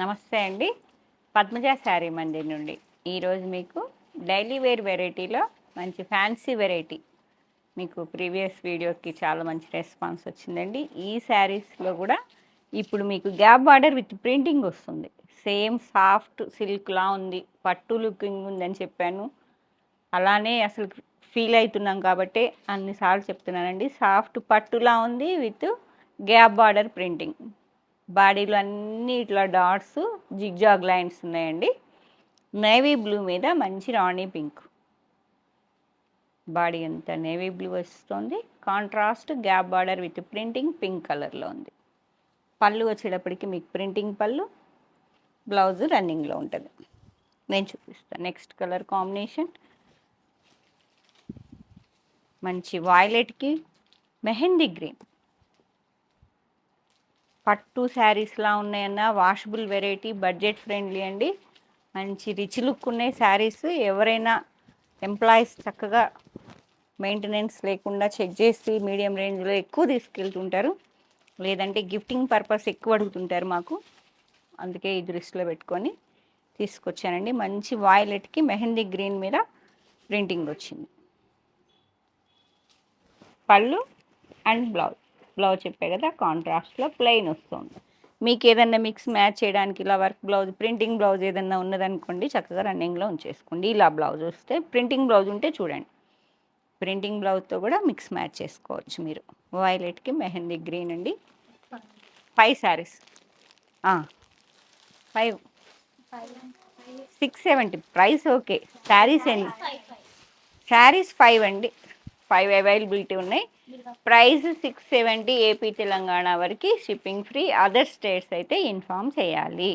నమస్తే అండి. పద్మజ శారీ మందిర్ నుండి ఈరోజు మీకు డైలీ వేర్ వెరైటీలో మంచి ఫ్యాన్సీ వెరైటీ, మీకు ప్రీవియస్ వీడియోకి చాలా మంచి రెస్పాన్స్ వచ్చిందండి. ఈ శారీస్లో కూడా ఇప్పుడు మీకు గ్యాప్ బార్డర్ విత్ ప్రింటింగ్ వస్తుంది. సేమ్ సాఫ్ట్ సిల్క్లా ఉంది, పట్టు లుకింగ్ ఉందని చెప్పాను. అలానే అసలు ఫీల్ అవుతున్నాం కాబట్టి అన్నిసార్లు చెప్తున్నానండి. సాఫ్ట్ పట్టులా ఉంది విత్ గ్యాప్ బార్డర్ ప్రింటింగ్. బాడీలో అన్ని ఇట్లా డాట్స్ జిగ్జాగ్ లైన్స్ ఉన్నాయండి. నేవీ బ్లూ మీద మంచి రాణి పింక్, బాడీ అంతా నేవీ బ్లూ వస్తుంది. Contrast gap border with printing pink కలర్లో ఉంది. పళ్ళు వచ్చేటప్పటికి మీకు ప్రింటింగ్ పళ్ళు, బ్లౌజ్ రన్నింగ్లో ఉంటుంది. నేను చూపిస్తాను. నెక్స్ట్ కలర్ కాంబినేషన్ మంచి వాయిలెట్కి మెహందీ గ్రీన్. పట్టు శారీస్లా ఉన్నాయన్న, వాషబుల్ వెరైటీ, బడ్జెట్ ఫ్రెండ్లీ అండి. మంచి రిచ్ లుక్ ఉన్నాయి శారీస్. ఎవరైనా ఎంప్లాయీస్ చక్కగా మెయింటెనెన్స్ లేకుండా చెక్ చేసి మీడియం రేంజ్లో ఎక్కువ తీసుకెళ్తుంటారు, లేదంటే గిఫ్టింగ్ పర్పస్ ఎక్కువ అడుగుతుంటారు మాకు. అందుకే ఈ దృష్టిలో పెట్టుకొని తీసుకొచ్చానండి. మంచి వాయిలెట్కి మెహందీ గ్రీన్ మీద ప్రింటింగ్ వచ్చింది. పళ్ళు అండ్ బ్లౌజ్ చెప్పే కదా, కాంట్రాస్ట్లో ప్లెయిన్ వస్తుంది. మీకు ఏదన్నా మిక్స్ మ్యాచ్ చేయడానికి ఇలా వర్క్ బ్లౌజ్, ప్రింటింగ్ బ్లౌజ్ ఏదన్నా ఉన్నదనుకోండి, చక్కగా రన్నింగ్లో ఉంచేసుకోండి. ఇలా బ్లౌజ్ వస్తే, ప్రింటింగ్ బ్లౌజ్ ఉంటే చూడండి, ప్రింటింగ్ బ్లౌజ్తో కూడా మిక్స్ మ్యాచ్ చేసుకోవచ్చు మీరు. వైలెట్కి మెహందీ గ్రీన్ అండి. 5 శారీస్, 5 670 ప్రైస్. ఓకే, శారీస్ ఎన్ని? శారీస్ 5 అండి, 5 అవైలబిలిటీ ఉన్నాయి. ప్రైస్ 670. ఏపీ తెలంగాణ వరకు షిప్పింగ్ ఫ్రీ. అదర్ స్టేట్స్ అయితే ఇన్ఫామ్ చేయాలి.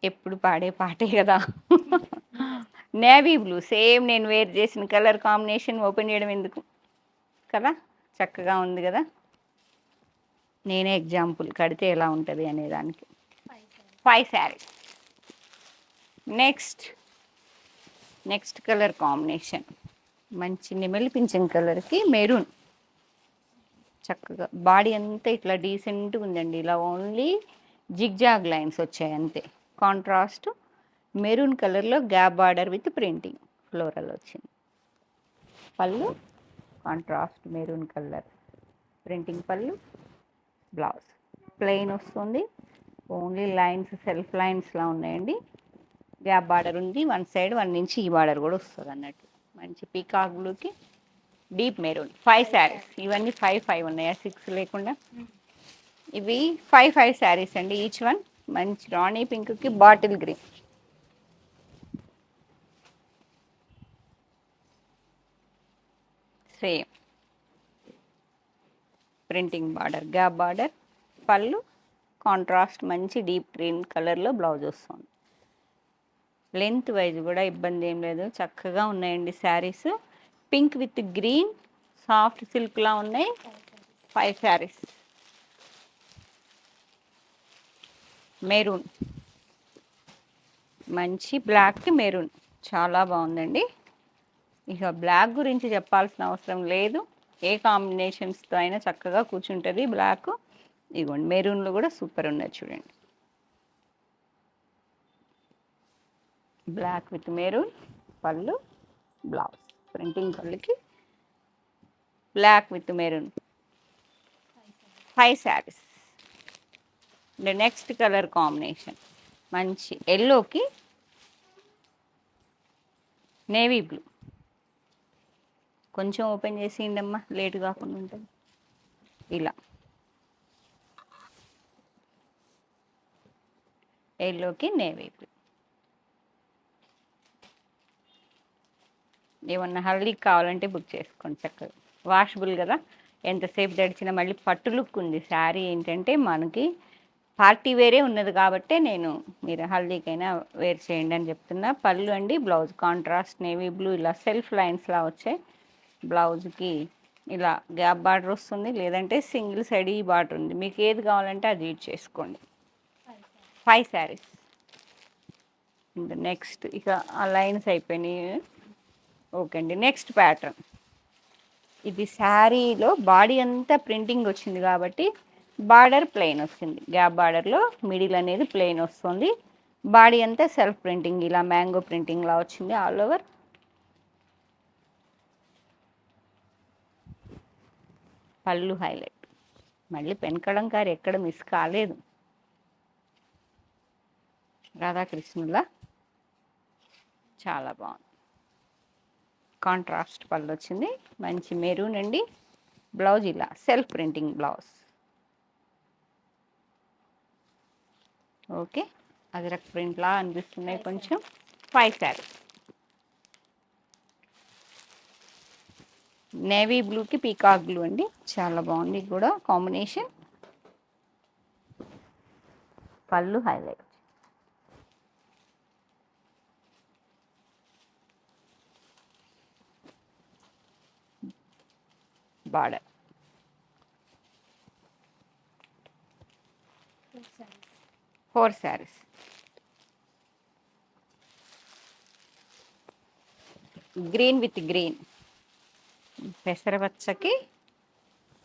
ఎప్పుడు పాడే పాటే కదా. నేవీ బ్లూ సేమ్ నేను వేర్ చేసిన కలర్ కాంబినేషన్. ఓపెన్ చేయడం ఎందుకు కదా, చక్కగా ఉంది కదా. నేనే ఎగ్జాంపుల్ కడితే ఎలా ఉంటుంది అనేదానికి. 5 శారీస్. నెక్స్ట్ కలర్ కాంబినేషన్ మంచి నెమలి పింఛన్ కలర్కి మెరూన్. చక్కగా బాడీ అంతా ఇట్లా డీసెంట్గా ఉందండి. ఇలా ఓన్లీ జిగ్జాగ్ లైన్స్ వచ్చాయి అంతే. కాంట్రాస్ట్ మెరూన్ కలర్లో gap border with printing floral వచ్చింది. పళ్ళు కాంట్రాస్ట్ మెరూన్ కలర్ ప్రింటింగ్ పళ్ళు, బ్లౌజ్ ప్లెయిన్ వస్తుంది. ఓన్లీ లైన్స్ సెల్ఫ్ లైన్స్లా ఉన్నాయండి. గ్యాప్ బార్డర్ ఉంది వన్ సైడ్, 1 నుంచి ఈ బార్డర్ కూడా వస్తుంది అన్నట్టు. మంచి పీకాక్ బ్లూకి డీప్ మెరూన్. 5 శారీస్. ఇవన్నీ 5 ఉన్నాయా, 6 లేకుండా? ఇవి 5 శారీస్ అండి ఈచ్ వన్. మంచి రాణి పింక్కి bottle green. Same printing border, gap border, pallu contrast మంచి డీప్ గ్రీన్ కలర్లో బ్లౌజ్ వస్తుంది. లెంత్ వైజ్ కూడా ఇబ్బంది ఏం లేదు, చక్కగా ఉన్నాయండి saris. Pink with green soft సిల్క్లా ఉన్నాయి. 5 శారీస్. మెరూన్ మంచి బ్లాక్కి మెరూన్ చాలా బాగుందండి. ఇక బ్లాక్ గురించి చెప్పాల్సిన అవసరం లేదు, ఏ కాంబినేషన్స్తో అయినా చక్కగా కూర్చుంటుంది బ్లాక్. ఇదిగోండి మెరూన్లో కూడా సూపర్ ఉన్నది చూడండి. Black with maroon pallu, blouse printing పళ్ళుకి black with maroon. 5 saris. Next colour combination మంచి ఎల్లోకి నేవీ బ్లూ. కొంచెం ఓపెన్ చేసిండమ్మా, లేట్ కాకుండా ఉంటుంది. ఇలా ఎల్లోకి నేవీ బ్లూ. ఏమన్నా హల్దీకి కావాలంటే బుక్ చేసుకోండి చక్కగా. వాషబుల్ కదా, ఎంతసేపు తడిచినా. మళ్ళీ పట్టు లుక్ ఉంది శారీ. ఏంటంటే మనకి పార్టీ వేరే ఉన్నది కాబట్టి నేను, మీరు హల్దీకైనా వేర్ చేయండి అని చెప్తున్నా. పళ్ళు అండి, బ్లౌజ్ కాంట్రాస్ట్ నేవీ బ్లూ, ఇలా సెల్ఫ్ లైన్స్లా వచ్చాయి. బ్లౌజ్కి ఇలా గ్యాప్ బార్డర్ వస్తుంది, లేదంటే సింగిల్ సైడ్ ఈ బార్డర్ ఉంది. మీకు ఏది కావాలంటే అది యూజ్ చేసుకోండి. 5 శారీస్. నెక్స్ట్ ఇక ఆ లైన్స్ అయిపోయినాయి. ఓకే అండి. నెక్స్ట్ ప్యాటర్న్ ఇది శారీలో బాడీ అంతా ప్రింటింగ్ వచ్చింది కాబట్టి బార్డర్ ప్లెయిన్ వస్తుంది, గ్యాప్ బార్డర్లో మిడిల్ అనేది ప్లెయిన్ వస్తుంది. బాడీ అంతా సెల్ఫ్ ప్రింటింగ్, ఇలా మ్యాంగో ప్రింటింగ్ లా వచ్చింది ఆల్ ఓవర్. పళ్ళు హైలైట్, మళ్ళీ పెన్ కలంకారీ ఎక్కడ మిస్ కాలేదు. రాధాకృష్ణుల చాలా బాగుంది. కాంట్రాస్ట్ పళ్ళు వచ్చింది, మంచి మెరూన్ అండి. బ్లౌజ్ ఇలా self printing blouse. Okay, Ajrak ప్రింట్లా అనిపిస్తున్నాయి కొంచెం. 5 శారీస్. నేవీ బ్లూకి పీకాక్ బ్లూ అండి, చాలా బాగుంది కూడా combination. Pallu highlight. Border. 4 saris. Green with green, పెసరపచ్చకి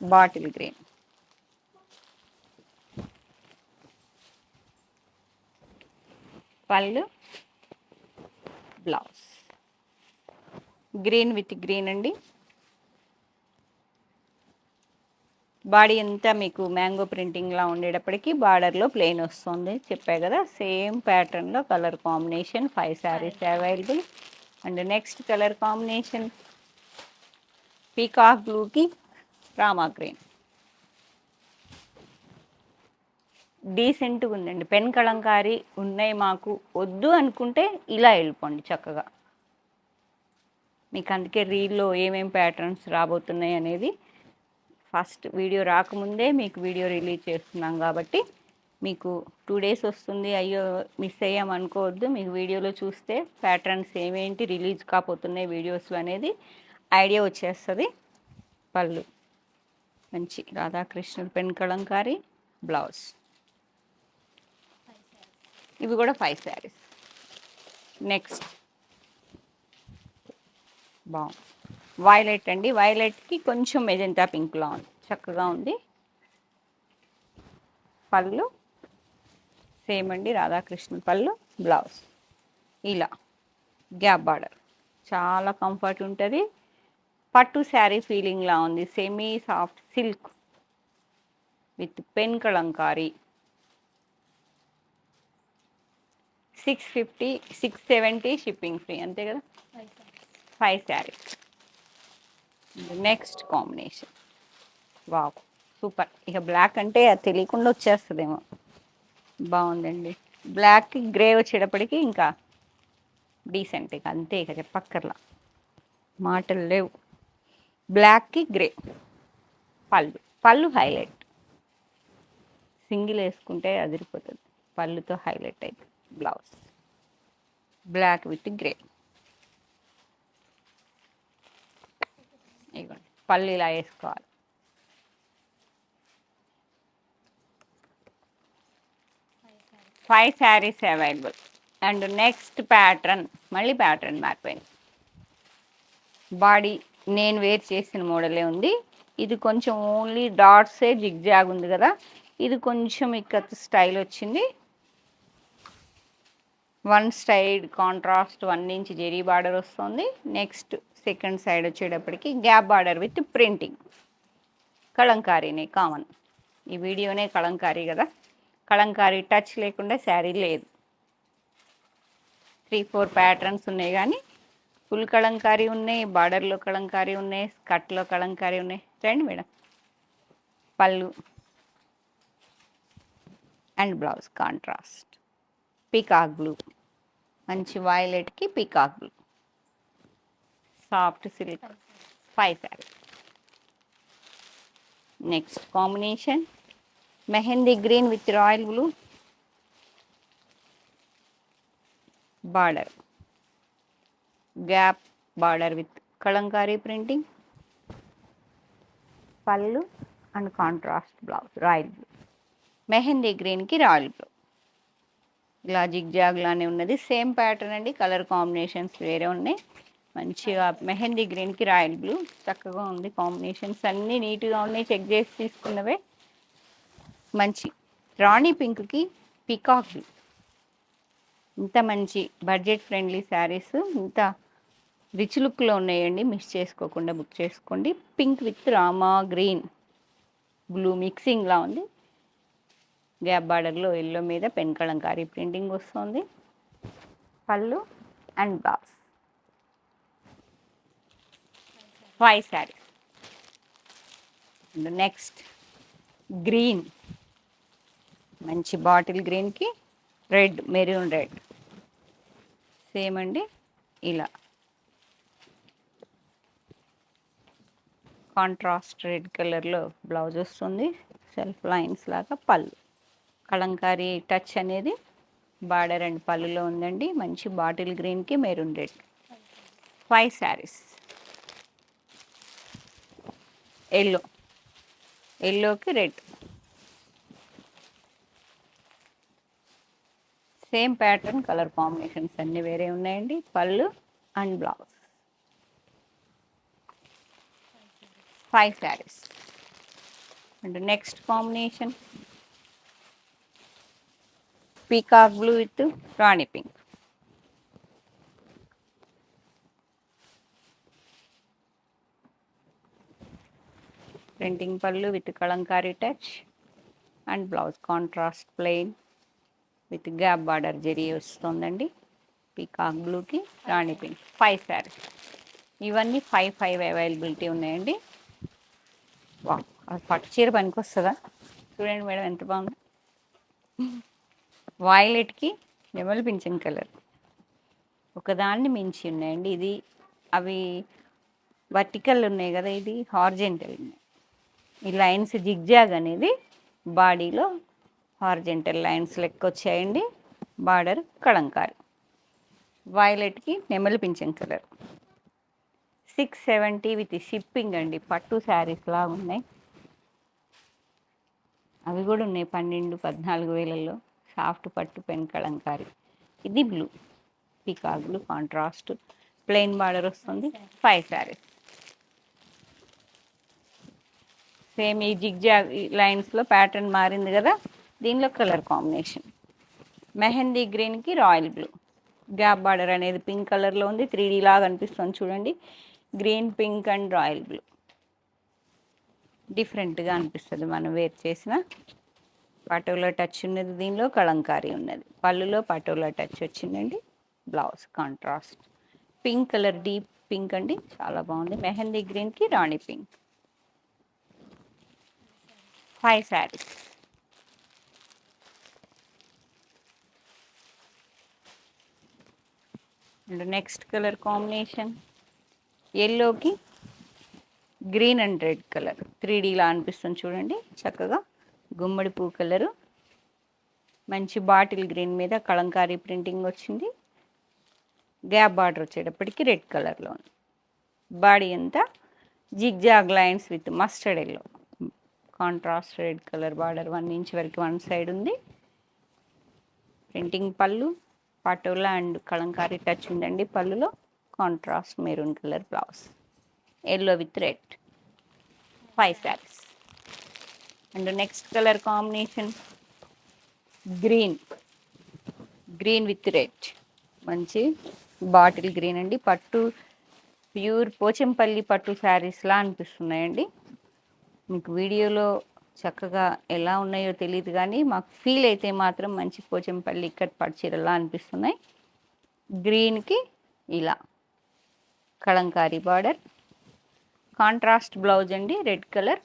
bottle green. Pallu, blouse green with green అండి. బాడీ అంతా మీకు మ్యాంగో ప్రింటింగ్లా ఉండేటప్పటికి బార్డర్లో ప్లెయిన్ వస్తుంది, చెప్పా కదా. సేమ్ ప్యాటర్న్లో colour combination. 5 saris available. And next colour combination peacock బ్లూకి రామా గ్రీన్. డీసెంట్గా ఉందండి. పెన్ కలంకారీ ఉన్నాయి మాకు వద్దు అనుకుంటే ఇలా వెళ్ళిపోండి చక్కగా. మీకు అందుకే రీల్లో ఏమేం ప్యాటర్న్స్ రాబోతున్నాయి అనేది ఫస్ట్ వీడియో రాకముందే మీకు వీడియో రిలీజ్ చేస్తున్నాం కాబట్టి మీకు 2 డేస్ వస్తుంది, అయ్యో మిస్ అయ్యాం అనుకోవద్దు. మీకు వీడియోలో చూస్తే ప్యాటర్న్స్ ఏమేంటి రిలీజ్ కాపోతున్నాయి వీడియోస్లో అనేది ఐడియా వచ్చేస్తుంది. పళ్ళు మంచి రాధాకృష్ణుడు పెన్ కలంకారీ బ్లౌజ్. ఇవి కూడా 5 శారీస్. నెక్స్ట్ బాగుంది, వైలెట్ అండి. వైలెట్కి కొంచెం మెజెంటా పింక్లా ఉంది, చక్కగా ఉంది. పళ్ళు సేమ్ అండి, రాధాకృష్ణ పళ్ళు. బ్లౌజ్ ఇలా గ్యాప్ బార్డర్, చాలా కంఫర్ట్ ఉంటుంది. పట్టు శారీ ఫీలింగ్లా ఉంది, semi soft silk with pen Kalamkari. 650, 670 shipping free, అంతే కదా. 5 saris. Next combination wow super. ఇక బ్లాక్ అంటే అది తెలియకుండా వచ్చేస్తుందేమో. బాగుందండి. బ్లాక్కి గ్రే వచ్చేటప్పటికి ఇంకా డీసెంట్, ఇక అంతే, ఇక చెప్పక్కర్లా, మాటలు లేవు. బ్లాక్కి గ్రే. పళ్ళు, పళ్ళు హైలైట్, సింగిల్ వేసుకుంటే అదిరిపోతుంది. పళ్ళుతో హైలైట్ అయితే బ్లౌజ్ బ్లాక్ విత్ గ్రే. ఇవ్వండి, పళ్ళు ఇలా వేసుకోవాలి. Five saris available. And next pattern, మళ్ళీ ప్యాటర్న్ మారిపోయింది. బాడీ నేను వేర్ చేసిన మోడలే ఉంది. ఇది కొంచెం ఓన్లీ డాట్సే జిగ్జాగ్ ఉంది కదా, ఇది కొంచెం ఇక్కత్ స్టైల్ వచ్చింది. 1 side contrast 1 inch zari border వస్తుంది. నెక్స్ట్ సెకండ్ సైడ్ వచ్చేటప్పటికి గ్యాప్ బార్డర్ విత్ ప్రింటింగ్. కలంకారీనే కామన్, ఈ వీడియోనే కలంకారీ కదా. కలంకారీ టచ్ లేకుండా శారీ లేదు. 3-4 ప్యాటర్న్స్ ఉన్నాయి కానీ ఫుల్ కలంకారీ ఉన్నాయి, బార్డర్లో కలంకారీ ఉన్నాయి, స్కర్ట్లో కలంకారీ ఉన్నాయి. రండి madam. Pallu and blouse contrast peacock blue, మంచి వైలెట్కి peacock blue, soft silk. 5 sari. Next combination mehndi green with royal blue. Border gap border with Kalamkari printing. Pallu and contrast blouse royal blue. Mehndi గ్రీన్కి రాయల్ బ్లూ, ఇలా జిగ్జాగ్ లానే ఉన్నది. సేమ్ ప్యాటర్న్ అండి, colour combinations వేరే ఉన్నాయి. మంచిగా మెహందీ గ్రీన్కి రాయల్ బ్లూ, చక్కగా ఉంది. కాంబినేషన్స్ అన్నీ నీట్గా ఉన్నాయి, చెక్ చేసి తీసుకున్నవే. మంచి రాణి పింక్కి పీకాక్ బ్లూ. ఇంత మంచి బడ్జెట్ ఫ్రెండ్లీ శారీస్ ఇంత రిచ్ లుక్లో ఉన్నాయండి. మిస్ చేసుకోకుండా బుక్ చేసుకోండి. Pink with Rama green blue మిక్సింగ్లా ఉంది. గ్యాప్ బార్డర్లో ఎల్లో మీద పెన్ కలంకారీ ప్రింటింగ్ వస్తుంది. పళ్ళు and blouse. 5 saris. Next green, మంచి బాటిల్ గ్రీన్కి రెడ్, మెరూన్ రెడ్ సేమ్ అండి. ఇలా కాంట్రాస్ట్ రెడ్ కలర్లో బ్లౌజ్ వస్తుంది. సెల్ఫ్ లైన్స్ లాగా పళ్ళు. కలంకారీ టచ్ అనేది బార్డర్ అండ్ పళ్ళులో ఉందండి. మంచి బాటిల్ గ్రీన్కి మెరూన్ రెడ్. 5 శారీస్. ఎల్లోకి red. Same pattern, colour combinations అన్నీ వేరే ఉన్నాయండి. Pallu and blouse. 5 saris. And next combination peacock blue with rani pink. Printing pallu with Kalamkari touch and blouse contrast plain with gap border zari వస్తుందండి. పీకాక్ బ్లూకి రాణి పింక్. 5 శారీస్. ఇవన్నీ 5 అవైలబిలిటీ ఉన్నాయండి. వా, అది పట్టు చీర పనికి వస్తుందా? చూడండి మేడం ఎంత బాగుంది. వాయిలెట్కి నెమలి పింఛన్ కలర్ ఒకదాన్ని మించి ఉన్నాయండి. ఇది అవి వర్టికల్ ఉన్నాయి కదా, ఇది హార్జెంటల్ ఉన్నాయి. ఈ లైన్స్ జిగ్జాగ్ అనేది బాడీలో హార్జెంటల్ లైన్స్ లెక్క వచ్చాయండి. బార్డర్ కలంకారీ. వాయిలెట్కి నెమలి పింఛన్ కలర్. 670 విత్ షిప్పింగ్ అండి. పట్టు శారీస్ లాగా ఉన్నాయి. అవి కూడా ఉన్నాయి 12-14 వేలలో. సాఫ్ట్ పట్టు పెన్ కలంకారీ. ఇది blue, peacock blue contrast plain border వస్తుంది. 5 శారీస్. సేమ్ ఈ జిగ్జాగ్ లైన్స్లో ప్యాటర్న్ మారింది కదా, దీనిలో కలర్ కాంబినేషన్ మెహందీ గ్రీన్కి రాయల్ బ్లూ. గ్యాప్ బార్డర్ అనేది పింక్ కలర్లో ఉంది. 3D లాగా అనిపిస్తుంది చూడండి. Green, pink and royal blue డిఫరెంట్గా అనిపిస్తుంది మనం వేర్ చేసిన. పటోలా టచ్ ఉన్నది, దీనిలో కలంకారీ ఉన్నది. పళ్ళులో పటోలా టచ్ వచ్చిందండి. Blouse contrast pink colour, deep pink అండి, చాలా బాగుంది. మెహందీ గ్రీన్కి rani pink. 5 saris. And next colour combination ఎల్లోకి గ్రీన్ అండ్ రెడ్ కలర్ 3Dలా అనిపిస్తుంది చూడండి. చక్కగా గుమ్మడి పువ్వు కలరు, మంచి బాటిల్ గ్రీన్ మీద కలంకారీ ప్రింటింగ్ వచ్చింది. గ్యాప్ బార్డర్ వచ్చేటప్పటికి రెడ్ కలర్లో ఉంది. బాడీ అంతా zigzag lines with mustard yellow. Contrast red colour border 1 inch వరకు వన్ సైడ్ ఉంది. ప్రింటింగ్ పళ్ళు పటోలా అండ్ కలంకారీ టచ్ ఉందండి. పళ్ళులో contrast maroon colour blouse. Yellow with red. 5 saris. And next colour combination green with red. మంచి bottle green అండి. పట్టు pure Pochampally పట్టు శారీస్లా అనిపిస్తున్నాయండి. మీకు వీడియోలో చక్కగా ఎలా ఉన్నాయో తెలియదు కానీ మాకు ఫీల్ అయితే మాత్రం మంచి పోచంపల్లి ఇక్కట్ పట్టు చీరలా అనిపిస్తున్నాయి. గ్రీన్కి ఇలా కలంకారీ బార్డర్, కాంట్రాస్ట్ బ్లౌజ్ అండి, red colour.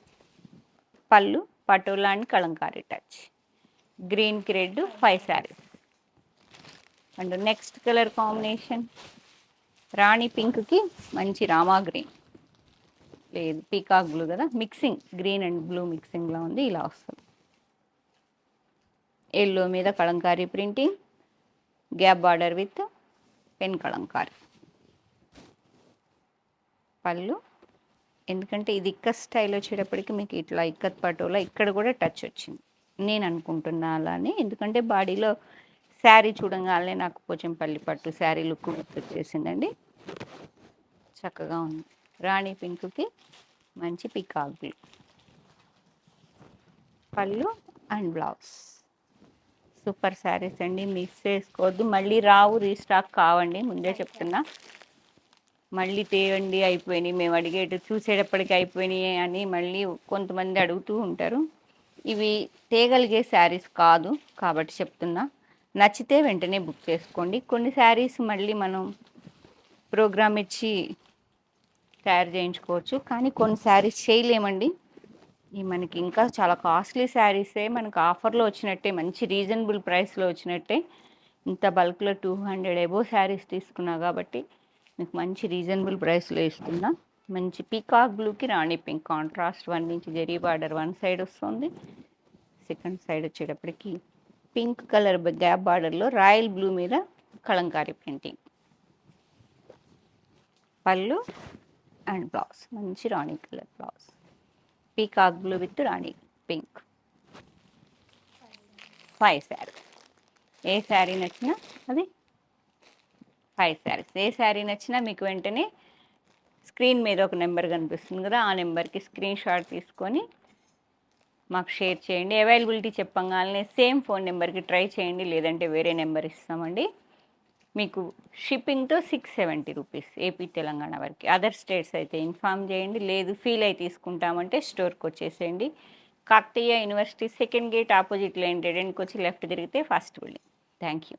Pallu Patola and Kalamkari touch. గ్రీన్కి red. 5 saris. And next colour combination rani పింక్కి మంచి రామా గ్రీన్, లేదు పీకాక్ బ్లూ కదా, మిక్సింగ్ గ్రీన్ అండ్ బ్లూ మిక్సింగ్లో ఉంది. ఇలా వస్తుంది. ఎల్లో మీద Kalamkari printing, gap border with pen Kalamkari. Pallu ఎందుకంటే ఇది ఇక్కత్ స్టైల్ వచ్చేటప్పటికి మీకు ఇట్లా ఇక్కత్ పటోలా ఇక్కడ కూడా టచ్ వచ్చింది నేను అనుకుంటున్నా అలానే. ఎందుకంటే బాడీలో శారీ చూడంగానే నాకు పోచంపల్లి పట్టు శారీ లుక్ గుర్తొచ్చేసిందండి. చక్కగా ఉంది. రాణి పింక్కి మంచి పీకాక్ బ్లూ. పళ్ళు అండ్ బ్లౌజ్. సూపర్ శారీస్ అండి, మిస్ చేసుకోవద్దు. మళ్ళీ రావు, రీస్టాక్ కావండి, ముందే చెప్తున్నా. మళ్ళీ తేవండి అయిపోయినాయి, మేము అడిగేటు చూసేటప్పటికి అయిపోయినాయి అని మళ్ళీ కొంతమంది అడుగుతూ ఉంటారు. ఇవి తేగలిగే శారీస్ కాదు కాబట్టి చెప్తున్నా. నచ్చితే వెంటనే బుక్ చేసుకోండి. కొన్ని శారీస్ మళ్ళీ మనం ప్రోగ్రామ్ ఇచ్చి తయారు చేయించుకోవచ్చు, కానీ కొన్ని శారీస్ చేయలేమండి. ఈ మనకి ఇంకా చాలా కాస్ట్లీ శారీసే మనకు ఆఫర్లో వచ్చినట్టే, మంచి రీజనబుల్ ప్రైస్లో వచ్చినట్టే. ఇంత బల్క్లో 200 ఎబో శారీస్ తీసుకున్నా కాబట్టి మీకు మంచి రీజనబుల్ ప్రైస్లో ఇస్తున్నా. మంచి పీకాక్ బ్లూకి rani pink contrast 1 inch zari border one side వస్తుంది. సెకండ్ సైడ్ వచ్చేటప్పటికి పింక్ కలర్ గ్యాప్ బార్డర్లో రాయల్ బ్లూ మీద Kalamkari printing. Pallu and blouse మంచి rani colour blouse, peacock blue with rani pink. 5 sari. ఏ శారీ నచ్చినా అది 5 శారీస్. ఏ శారీ నచ్చినా మీకు వెంటనే స్క్రీన్ మీద ఒక నెంబర్ కనిపిస్తుంది కదా, ఆ నెంబర్కి స్క్రీన్ షాట్ తీసుకొని మాకు షేర్ చేయండి. అవైలబిలిటీ చెప్పగానే సేమ్ ఫోన్ నెంబర్కి ట్రై చేయండి, లేదంటే వేరే నెంబర్ ఇస్తామండి. మీకు షిప్పింగ్తో 670 రూపీస్ ఏపీ తెలంగాణ వరకు. అదర్ స్టేట్స్ అయితే ఇన్ఫామ్ చేయండి, లేదు ఫీల్ అయి తీసుకుంటామంటే స్టోర్కి వచ్చేసేయండి. కాకతీయ యూనివర్సిటీ సెకండ్ గేట్ ఆపోజిట్లో ఎంట్రెన్స్కి వచ్చి లెఫ్ట్ తిరిగితే ఫస్ట్ బిల్డింగ్. Thank you.